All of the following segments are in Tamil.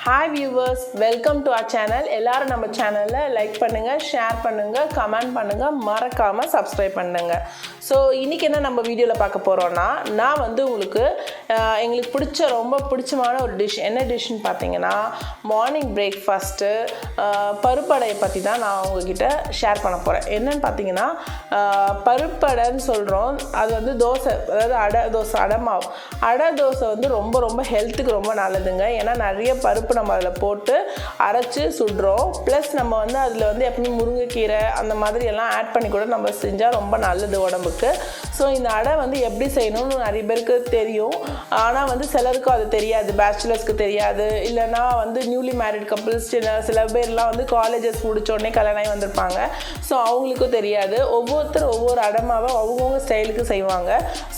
Hi viewers, welcome to our channel. எல்லாரும் நம்ம சேனலை லைக் பண்ணுங்க, ஷேர் பண்ணுங்க, கமெண்ட் பண்ணுங்க, மறக்காம சப்ஸ்கிரைப் பண்ணுங்க. ஸோ இன்றைக்கி என்ன நம்ம வீடியோவில் பார்க்க போகிறோன்னா, நான் வந்து உங்களுக்கு எங்களுக்கு ரொம்ப பிடிச்சமான ஒரு டிஷ் என்ன டிஷ்ஷுன்னு பார்த்தீங்கன்னா மார்னிங் பிரேக்ஃபாஸ்ட்டு பருப்படையை பற்றி தான் நான் உங்ககிட்ட ஷேர் பண்ண போகிறேன். என்னென்னு பார்த்தீங்கன்னா பருப்படைன்னு சொல்கிறோம். அது வந்து தோசை, அதாவது அடை தோசை வந்து ரொம்ப ரொம்ப ஹெல்த்துக்கு ரொம்ப நல்லதுங்க. ஏன்னா நிறைய பருப்பு நம்ம அதில் போட்டு அரைச்சி சுடுறோம். ப்ளஸ் நம்ம வந்து அதில் வந்து எப்பவுமே முருங்கைக்கீரை அந்த மாதிரி எல்லாம் ஆட் பண்ணி கூட நம்ம செஞ்சால் ரொம்ப நல்லது உடம்புக்கு. ஸோ இந்த அடை வந்து எப்படி செய்யணும்னு நிறைய பேருக்கு தெரியும். ஆனால் வந்து சிலருக்கும் அது தெரியாது, பேச்சுலர்ஸ்க்கு தெரியாது, இல்லைனா வந்து நியூலி மேரிட் கப்புள்ஸ் சில பேர்லாம் வந்து காலேஜஸ் முடித்தோடனே கல்யாணம் ஆகி வந்திருப்பாங்க. ஸோ அவங்களுக்கும் தெரியாது. ஒவ்வொருத்தர் ஒவ்வொரு அடமாவை அவங்கவுங்க ஸ்டைலுக்கு செய்வாங்க.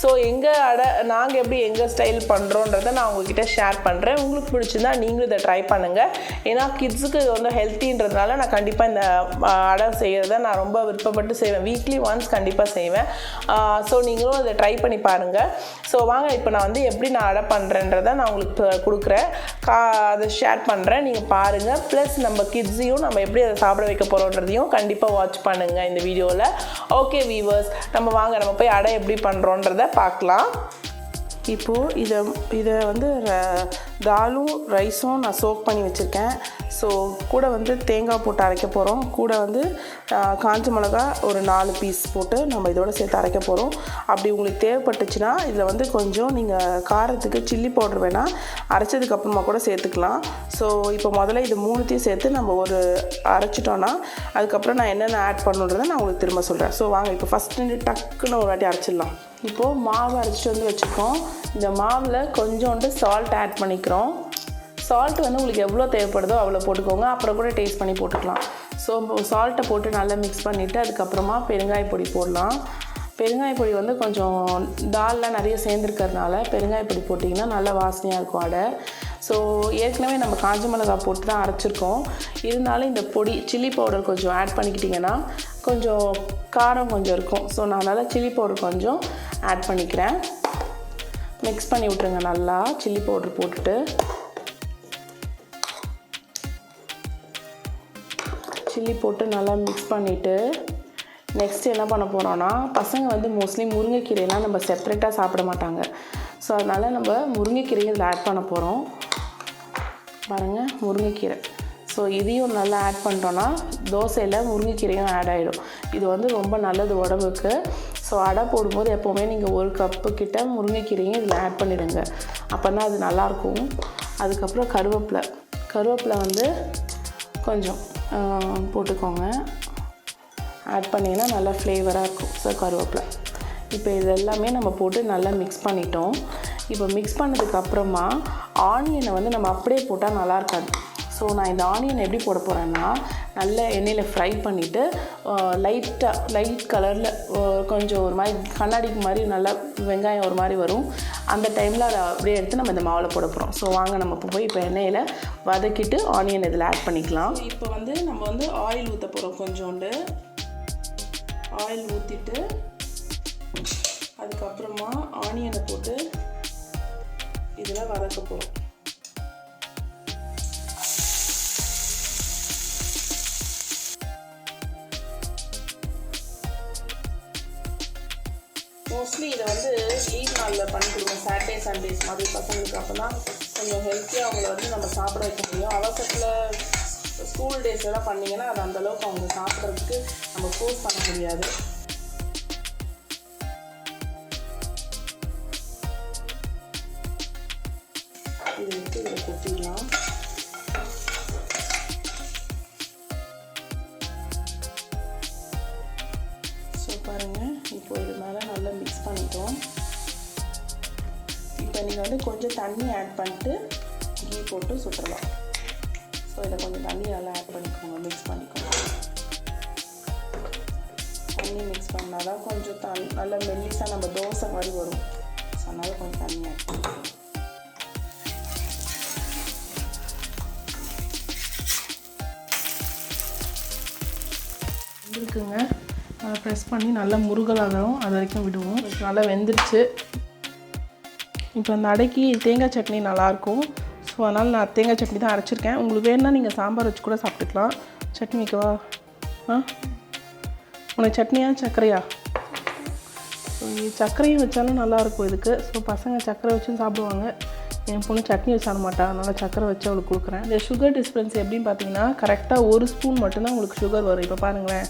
ஸோ எங்கள் நாங்கள் எப்படி எங்கள் ஸ்டைல் பண்ணுறோன்றதை நான் உங்ககிட்ட ஷேர் பண்ணுறேன். உங்களுக்கு பிடிச்சிருந்தா நீங்களும் இதை ட்ரை பண்ணுங்கள். ஏன்னா கிட்ஸுக்கு இது வந்து ஹெல்த்தின்றதுனால நான் கண்டிப்பாக இந்த அடை செய்கிறத நான் ரொம்ப விருப்பப்பட்டு செய்வேன். வீக்லி ஒன்ஸ் கண்டிப்பாக செய்வேன். ஸோ நீங்களும் அதை ட்ரை பண்ணி பாருங்கள். ஸோ வாங்க, இப்போ நான் வந்து எப்படி நான் அடை பண்ணுறேன்றதை நான் உங்களுக்கு கொடுக்குறேன், அதை ஷேர் பண்ணுறேன், நீங்கள் பாருங்கள். ப்ளஸ் நம்ம கிட்ஸையும் நம்ம எப்படி அதை சாப்பிட வைக்க போகிறோன்றதையும் கண்டிப்பாக வாட்ச் பண்ணுங்கள் இந்த வீடியோவில். ஓகே வீவர்ஸ், நம்ம போய் அடை எப்படி பண்ணுறோன்றதை பார்க்கலாம். இப்போது இதை வந்து தாலும் ரைஸும் நான் சோக் பண்ணி வச்சுருக்கேன். ஸோ கூட வந்து தேங்காய் போட்டு அரைக்க போகிறோம். கூட வந்து காஞ்ச மிளகா ஒரு 4 பீஸ் போட்டு நம்ம இதோட சேர்த்து அரைக்க போகிறோம். அப்படி உங்களுக்கு தேவைப்பட்டுச்சுன்னா இதில் வந்து கொஞ்சம் நீங்கள் காரத்துக்கு சில்லி பவுடர் வேணால் அரைச்சதுக்கப்புறமா கூட சேர்த்துக்கலாம். ஸோ இப்போ முதல்ல இது 3த்தையும் சேர்த்து நம்ம அரைச்சிட்டோன்னா அதுக்கப்புறம் நான் என்னென்ன ஆட் பண்ணுன்றதை நான் உங்களுக்கு திரும்ப சொல்கிறேன். ஸோ வாங்க, இப்போ ஃபஸ்ட்டு டக்குன்னு ஒரு வாட்டி அரைச்சிடலாம். இப்போது மாவு அரைச்சிட்டு வந்து வச்சுருக்கோம். இந்த மாவில் கொஞ்சோண்டு சால்ட் ஆட் பண்ணிக்கிறோம். சால்ட் வந்து உங்களுக்கு எவ்வளோ தேவைப்படுதோ அவ்வளோ போட்டுக்கோங்க. அப்புறம் கூட டேஸ்ட் பண்ணி போட்டுக்கலாம். ஸோ சால்ட்டை போட்டு நல்லா மிக்ஸ் பண்ணிவிட்டு அதுக்கப்புறமா பெருங்காய பொடி போடலாம். பெருங்காய பொடி வந்து கொஞ்சம் தால்லாம் நிறைய சேர்ந்துருக்கிறதுனால பெருங்காய பொடி போட்டிங்கன்னா நல்லா வாசனையாக இருக்கும் அடை. ஸோ ஏற்கனவே நம்ம காஞ்ச மிளகா போட்டு தான் அரைச்சிருக்கோம். இருந்தாலும் இந்த பொடி சில்லி பவுடர் கொஞ்சம் ஆட் பண்ணிக்கிட்டிங்கன்னா கொஞ்சம் காரம் கொஞ்சம் இருக்கும். ஸோ நான் அதனால் சில்லி பவுடர் கொஞ்சம் ஆட் பண்ணிக்கிறேன். மிக்ஸ் பண்ணி விட்ருங்க நல்லா. சில்லி பவுடர் போட்டுட்டு சில்லி போட்டு நல்லா மிக்ஸ் பண்ணிவிட்டு நெக்ஸ்ட்டு என்ன பண்ண போகிறோன்னா, பசங்க வந்து மோஸ்ட்லி முருங்கைக்கீரைலாம் நம்ம செப்ரேட்டாக சாப்பிட மாட்டாங்க. ஸோ அதனால் நம்ம முருங்கைக்கீரையும் இதில் ஆட் பண்ண போகிறோம். பாருங்கள், முருங்கைக்கீரை. ஸோ இதையும் நல்லா ஆட் பண்ணிட்டோன்னா தோசையில் முருங்கைக்கீரையும் ஆட் ஆகிடும். இது வந்து ரொம்ப நல்லது உடம்புக்கு. ஸோ அடை போடும்போது எப்போவுமே நீங்கள் 1 கப்பு கிட்ட முருங்கைக்கீரையும் இதில் ஆட் பண்ணிடுங்க. அப்போ தான் அது நல்லாயிருக்கும். அதுக்கப்புறம் கருவேப்பிலை வந்து கொஞ்சம் போட்டுக்கோங்க. ஆட் பண்ணிங்கன்னா நல்லா ஃப்ளேவராக இருக்கும். ஸோ கருவேப்பிலை இப்போ இது எல்லாமே நம்ம போட்டு நல்லா மிக்ஸ் பண்ணிட்டோம். இப்போ மிக்ஸ் பண்ணதுக்கப்புறமா ஆனியனை வந்து நம்ம அப்படியே போட்டால் நல்லா இருக்காது. ஸோ நான் இந்த ஆனியன் எப்படி போட போகிறேன்னா, நல்ல எண்ணெயில் ஃப்ரை பண்ணிவிட்டு லைட் கலரில் கொஞ்சம் ஒரு மாதிரி கண்ணாடிக்கு மாதிரி நல்லா வெங்காயம் ஒரு மாதிரி வரும். அந்த டைமில் அதை அப்படியே எடுத்து நம்ம இந்த மாவில் போட போகிறோம். ஸோ வாங்க, நம்ம இப்போ எண்ணெயில் வதக்கிட்டு ஆனியன் இதில் ஆட் பண்ணிக்கலாம். இப்போ வந்து நம்ம வந்து ஆயில் ஊற்ற போகிறோம். கொஞ்சோண்டு ஆயில் ஊற்றிட்டு அதுக்கப்புறமா ஆனியனை போட்டு இதில் வதக்க போகிறோம். மோஸ்ட்லி இதை வந்து லீவ் நாளில் பண்ணி கொடுப்போம், சாட்டர்டே சண்டேஸ் மாதிரி பசங்களுக்கு. அப்போ தான் கொஞ்சம் ஹெல்த்தியாக அவங்கள வந்து நம்ம சாப்பிட வைக்க முடியும். அவசரத்தில் ஸ்கூல் டேஸ் எல்லாம் பண்ணிங்கன்னா அது அந்தளவுக்கு அவங்க சாப்பிட்றதுக்கு நம்ம ஃபோர்ஸ் பண்ண முடியாது. இதை எடுத்து இதில் கொட்டிடலாம். ஸோ பாருங்கள், இப்போ இது மேலே நல்லா மிக்ஸ் பண்ணிட்டோம். இப்போ நீங்கள் வந்து கொஞ்சம் தண்ணி ஆட் பண்ணிட்டு கீ போட்டு சுற்றலாம். ஸோ இதை கொஞ்சம் தண்ணி நல்லா ஆட் பண்ணிக்கோங்க, மிக்ஸ் பண்ணிக்கோங்க. தண்ணி மிக்ஸ் பண்ணால் தான் கொஞ்சம் நல்லா மெல்லிஸாக நம்ம தோசை மாதிரி வரும். ஸோ அதனால் கொஞ்சம் தண்ணி ஆட் பண்ணிக்கோங்க. இருக்குங்க, ப்ரெஸ் பண்ணி நல்லா முருகலாகும், அது வரைக்கும் விடுவோம். நல்லா வெந்துருச்சு. இப்போ அந்த அடைக்கு தேங்காய் சட்னி நல்லாயிருக்கும். ஸோ ஸோ அதனால் நான் தேங்காய் சட்னி தான் அரைச்சிருக்கேன். உங்களுக்கு வேணுன்னா நீங்கள் சாம்பார் வச்சு கூட சாப்பிட்டுக்கலாம். சட்னி வைக்கவா? உனக்கு சட்னியா சர்க்கரையா? சர்க்கரையும் வச்சாலும் நல்லாயிருக்கும் இதுக்கு. ஸோ பசங்க சர்க்கரை வச்சும் சாப்பிடுவாங்க. என் பொண்ணு சட்னி வச்சு சாப்பிட மாட்டா, அதனால் சர்க்கரை வச்சு அவளுக்கு கொடுக்குறேன். இந்த சுகர் டிஸ்பென்ஸ் எப்படின்னு பார்த்தீங்கன்னா கரெக்டாக 1 ஸ்பூன் மட்டும்தான் உங்களுக்கு சுகர் வரும். இப்போ பாருங்களேன்,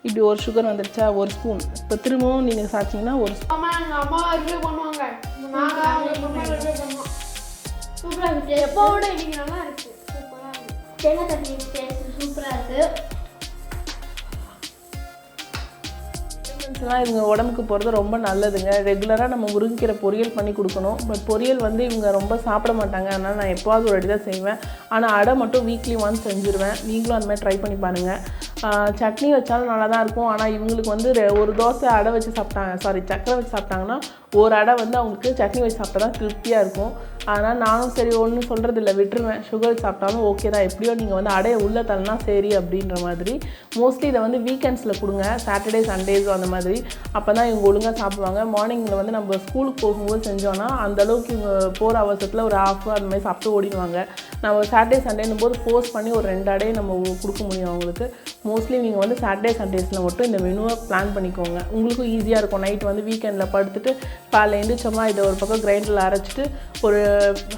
இப்படி 1 சுகர் வந்துடுச்சா, 1 ஸ்பூன். இப்போ திரும்பவும் நீங்கள் சாப்பிட்டீங்கன்னா 1 ஸ்பூன். இவங்க உடம்புக்கு போகிறது ரொம்ப நல்லதுங்க. ரெகுலராக நம்ம முருங்கைக்கீரை பொரியல் பண்ணி கொடுக்கணும். பட் பொரியல் வந்து இவங்க ரொம்ப சாப்பிட மாட்டாங்க, அதனால் நான் எப்போவாது ஒரு அடி தான் செய்வேன். ஆனால் அடை மட்டும் வீக்லி ஒன்ஸ் செஞ்சுருவேன். நீங்களும் அந்த மாதிரி ட்ரை பண்ணி பாருங்கள். சட்னி வச்சாலும் நல்லா தான் இருக்கும். ஆனால் இவங்களுக்கு வந்து ஒரு தோசை அடை வச்சு சாப்பிட்டாங்க, சக்கரை வச்சு சாப்பிட்டாங்கன்னா ஒரு அடை வந்து அவங்களுக்கு சட்னி வச்சு சாப்பிட்டா தான் திருப்தியாக இருக்கும். அதனால் நானும் சரி ஒன்றும் சொல்கிறது இல்லை, விட்டுருவேன். சுகர் வச்சு சாப்பிட்டாலும் ஓகே தான், எப்படியோ நீங்கள் வந்து அடையை உள்ளே தள்ளனா சரி அப்படின்ற மாதிரி. மோஸ்ட்லி இதை வந்து வீக்கெண்ட்ஸில் கொடுங்க, சாட்டர்டே சண்டேஸோ அந்த மாதிரி. அப்போ தான் இவங்க ஒழுங்காக சாப்பிடுவாங்க. மார்னிங்கில் வந்து நம்ம ஸ்கூலுக்கு போகும்போது செஞ்சோன்னா அந்தளவுக்கு இவங்க போகிற அவசரத்தில் ஒரு ஹாஃப் அந்த மாதிரி சாப்பிட்டு ஓடிடுவாங்க. நம்ம சாட்டர்டே சண்டேன்னும் போது ஃபோர்ஸ் பண்ணி ஒரு 2 அடையை நம்ம கொடுக்க முடியும் அவங்களுக்கு. மோஸ்ட்லி நீங்கள் வந்து சாட்டர்டே சண்டேஸில் மட்டும் இந்த மெனுவை பிளான் பண்ணிக்கோங்க. உங்களுக்கும் ஈஸியாக இருக்கும். நைட் வந்து வீக்கெண்டில் படுத்துட்டு காலைல எழுந்திரிச்சோமா இதை ஒரு பக்கம் கிரைண்டரில் அரைச்சிட்டு ஒரு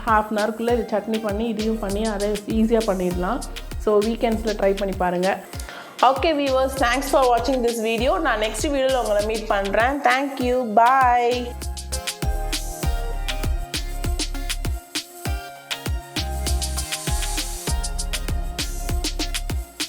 ½ அன் ஹவருக்குள்ளே இது சட்னி பண்ணி இதையும் பண்ணி அதை ஈஸியாக பண்ணிடலாம். ஸோ வீக்கெண்ட்ஸில் ட்ரை பண்ணி பாருங்கள். ஓகே வியூவர்ஸ், தேங்க்ஸ் ஃபார் வாட்சிங் திஸ் வீடியோ. நான் நெக்ஸ்ட் வீடியோவில் உங்களை மீட் பண்ணுறேன். தேங்க்யூ, பாய்.